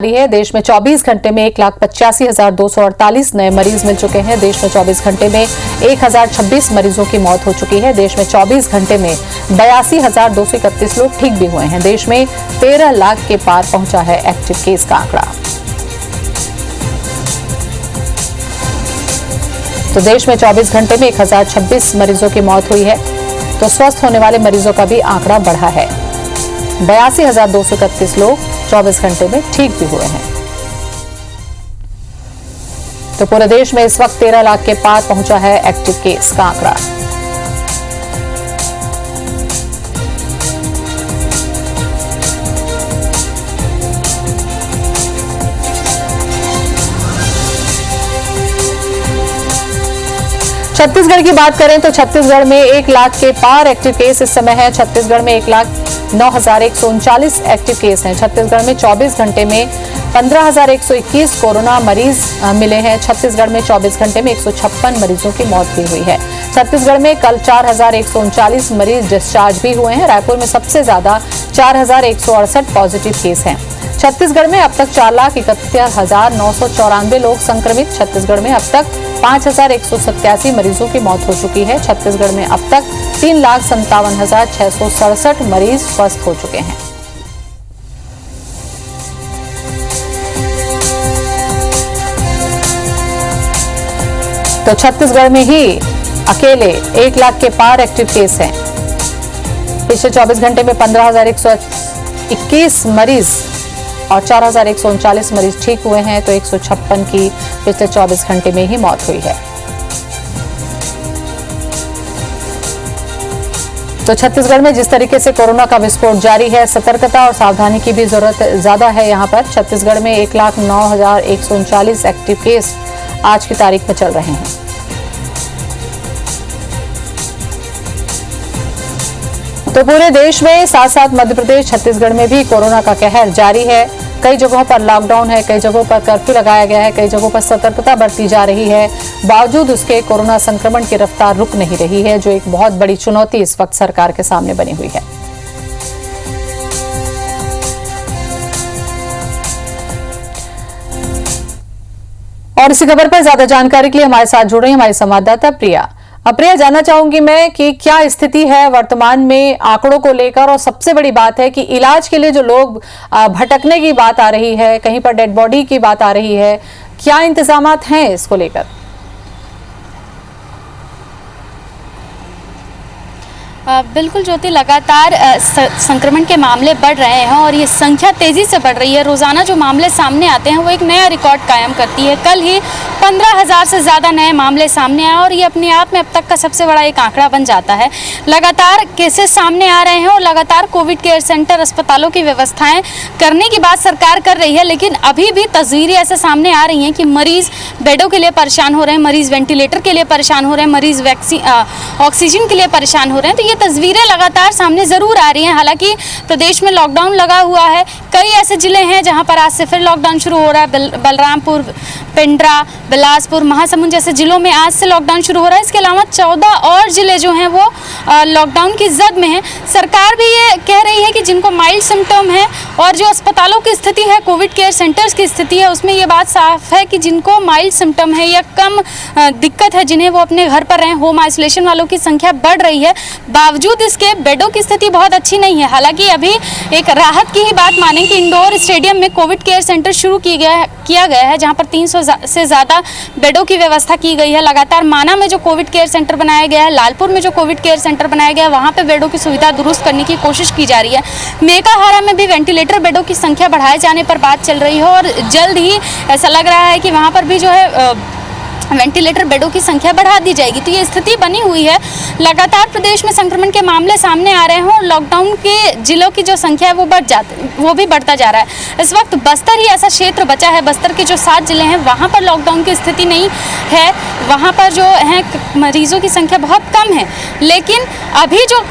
है। देश में 24 घंटे में 1,85,248 नए मरीज मिल चुके हैं। देश में 24 घंटे में 1,026 मरीजों की मौत हो चुकी है। देश में 24 घंटे में 82,231 लोग ठीक भी हुए हैं। देश में 13 लाख के पार पहुंचा है एक्टिव केस का आंकड़ा। तो देश में 24 घंटे में 1,026 मरीजों की मौत हुई है। तो स्वस्थ होने वाले मरीजों का भी आंकड़ा बढ़ा है। 82,231 लोग 24 घंटे में ठीक भी हुए हैं। तो पूरे देश में इस वक्त 13 लाख के पार पहुंचा है एक्टिव केस का आंकड़ा। छत्तीसगढ़ की बात करें तो छत्तीसगढ़ में 1 लाख के पार एक्टिव केस इस समय है। छत्तीसगढ़ में 1,09,139 एक्टिव केस हैं। छत्तीसगढ़ में 24 घंटे में 15,121 कोरोना मरीज मिले हैं। छत्तीसगढ़ में 24 घंटे में 156 मरीजों की मौत भी हुई है। छत्तीसगढ़ में कल 4,139 मरीज डिस्चार्ज भी हुए हैं। रायपुर में सबसे ज्यादा 4,168 पॉजिटिव केस हैं। छत्तीसगढ़ में अब तक 4,71,994 लोग संक्रमित। छत्तीसगढ़ में अब तक 5,187 मरीजों की मौत हो चुकी है। छत्तीसगढ़ में अब तक 3,57,667 मरीज स्वस्थ हो चुके हैं। तो छत्तीसगढ़ में ही अकेले 1 लाख के पार एक्टिव केस हैं। पिछले 24 घंटे में 15,121 मरीज और 4,139 मरीज ठीक हुए हैं। तो 156 की पिछले 24 घंटे में ही मौत हुई है। तो छत्तीसगढ़ में जिस तरीके से कोरोना का विस्फोट जारी है, सतर्कता और सावधानी की भी जरूरत ज्यादा है। यहां पर छत्तीसगढ़ में 1,09,139 एक्टिव केस आज की तारीख में चल रहे हैं। तो पूरे देश में साथ साथ मध्य प्रदेश छत्तीसगढ़ में भी कोरोना का कहर जारी है। कई जगहों पर लॉकडाउन है, कई जगहों पर कर्फ्यू लगाया गया है, कई जगहों पर सतर्कता बरती जा रही है। बावजूद उसके कोरोना संक्रमण की रफ्तार रुक नहीं रही है, जो एक बहुत बड़ी चुनौती इस वक्त सरकार के सामने बनी हुई है। और इसी खबर पर ज्यादा जानकारी के लिए हमारे साथ जुड़ रही हमारी संवाददाता प्रिया। प्रिया, जानना चाहूंगी मैं कि क्या स्थिति है वर्तमान में आंकड़ों को लेकर, और सबसे बड़ी बात है कि इलाज के लिए जो लोग भटकने की बात आ रही है, कहीं पर डेड बॉडी की बात आ रही है, क्या इंतजामात हैं इसको लेकर? बिल्कुल ज्योति, लगातार संक्रमण के मामले बढ़ रहे हैं और ये संख्या तेज़ी से बढ़ रही है। रोज़ाना जो मामले सामने आते हैं वो एक नया रिकॉर्ड कायम करती है। कल ही 15,000 से ज़्यादा नए मामले सामने आए और ये अपने आप में अब तक का सबसे बड़ा एक आंकड़ा बन जाता है। लगातार केसेस सामने आ रहे हैं और लगातार कोविड केयर सेंटर, अस्पतालों की व्यवस्थाएं करने की बात सरकार कर रही है, लेकिन अभी भी तस्वीरें ऐसे सामने आ रही हैं कि मरीज़ बेडों के लिए परेशान हो रहे हैं, मरीज़ वेंटिलेटर के लिए परेशान हो रहे हैं, मरीज़ ऑक्सीजन के लिए परेशान हो रहे हैं। तो ये तस्वीरें लगातार सामने जरूर आ रही हैं। हालांकि प्रदेश में लॉकडाउन लगा हुआ है। कई ऐसे जिले हैं जहां पर आज से फिर लॉकडाउन शुरू हो रहा है। बलरामपुर, पेंड्रा, बिलासपुर, महासमुंद जैसे जिलों में आज से लॉकडाउन शुरू हो रहा है। इसके अलावा 14 और जिले जो हैं वो लॉकडाउन की जद में हैं। सरकार भी ये कह रही है कि जिनको माइल्ड सिम्टम है और जो अस्पतालों की स्थिति है, कोविड केयर सेंटर्स की स्थिति है, उसमें ये बात साफ है कि जिनको माइल्ड सिम्टम है या कम दिक्कत है, जिन्हें वो अपने घर पर रहें, होम आइसोलेशन वालों की संख्या बढ़ रही है। बावजूद इसके बेडों की स्थिति बहुत अच्छी नहीं है। हालांकि अभी एक राहत की ही बात माने कि इंडोर स्टेडियम में कोविड केयर सेंटर शुरू किया गया है, जहां पर 300 से ज़्यादा बेडों की व्यवस्था की गई है। लगातार माना में जो कोविड केयर सेंटर बनाया गया है, लालपुर में जो कोविड केयर सेंटर बनाया गया है, वहाँ पे बेडों की सुविधा दुरुस्त करने की कोशिश की जा रही है। मेकाहारा में भी वेंटिलेटर बेडों की संख्या बढ़ाए जाने पर बात चल रही है और जल्द ही ऐसा लग रहा है कि वहाँ पर भी जो है वेंटिलेटर बेडों की संख्या बढ़ा दी जाएगी। तो ये स्थिति बनी हुई है। लगातार प्रदेश में संक्रमण के मामले सामने आ रहे हैं और लॉकडाउन के जिलों की जो संख्या है वो भी बढ़ता जा रहा है। इस वक्त बस्तर ही ऐसा क्षेत्र बचा है, बस्तर के जो 7 जिले हैं वहाँ पर लॉकडाउन की स्थिति नहीं है। वहाँ पर जो है मरीजों की संख्या बहुत कम है, लेकिन अभी जो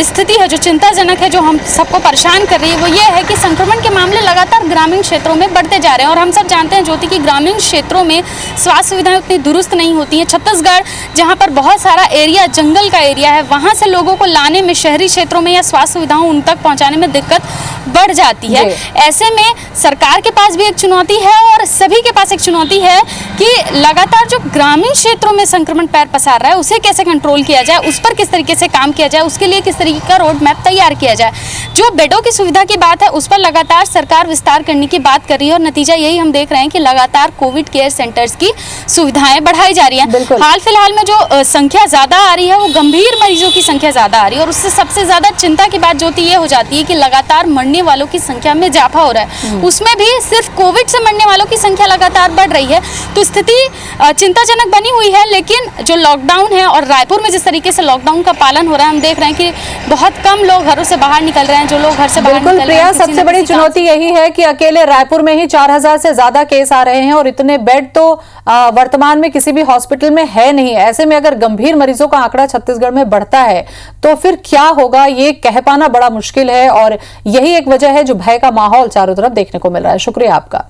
स्थिति है, जो चिंताजनक है, जो हम सबको परेशान कर रही है, वो ये है कि संक्रमण के मामले लगातार ग्रामीण क्षेत्रों में बढ़ते जा रहे हैं। और हम सब जानते हैं ज्योति कि ग्रामीण क्षेत्रों में स्वास्थ्य सुविधाएं उतनी दुरुस्त नहीं होती हैं। छत्तीसगढ़ जहां पर बहुत सारा एरिया जंगल का एरिया है, वहां से लोगों को लाने में, शहरी क्षेत्रों में या स्वास्थ्य सुविधाओं उन तक पहुंचाने में दिक्कत बढ़ जाती है। ऐसे में सरकार के पास भी एक चुनौती है और सभी के पास एक चुनौती है कि लगातार जो ग्रामीण क्षेत्रों में संक्रमण पैर पसार रहा है उसे कैसे कंट्रोल किया जाए, उस पर किस तरीके से काम किया जाए, उसके लिए किस तरीके का रोड मैप तैयार किया जाए। जो बेडों की सुविधा की बात है उस पर लगातार सरकार विस्तार करने की बात कर रही है और नतीजा यही हम देख रहे हैं कि लगातार कोविड केयर सेंटर्स की सुविधाएं बढ़ाई जा रही हैं। हाल फिलहाल में जो संख्या ज्यादा आ रही है वो गंभीर मरीजों की संख्या ज्यादा आ रही है और उससे सबसे ज्यादा चिंता की बात जो होती है ये हो जाती है कि लगातार मरने वालों की संख्या में इजाफा हो रहा है। उसमें भी सिर्फ कोविड से मरने वालों की संख्या लगातार बढ़ रही है। तो स्थिति चिंताजनक बनी हुई है। लेकिन जो लॉकडाउन है और रायपुर में जिस तरीके से लॉकडाउन का पालन हो रहा है हम देख रहे हैं कि बहुत कम लोग घरों से बाहर निकल रहे हैं। जो लोग घर से बाहर निकल रहे हैं, सबसे बड़ी चुनौती यही है कि अकेले रायपुर में ही 4000 से ज्यादा केस आ रहे हैं और इतने बेड तो वर्तमान में किसी भी हॉस्पिटल में है नहीं। ऐसे में अगर गंभीर मरीजों का आंकड़ा छत्तीसगढ़ में बढ़ता है तो फिर क्या होगा ये कह पाना बड़ा मुश्किल है और यही एक वजह है जो भय का माहौल चारों तरफ देखने को मिल रहा है। शुक्रिया आपका।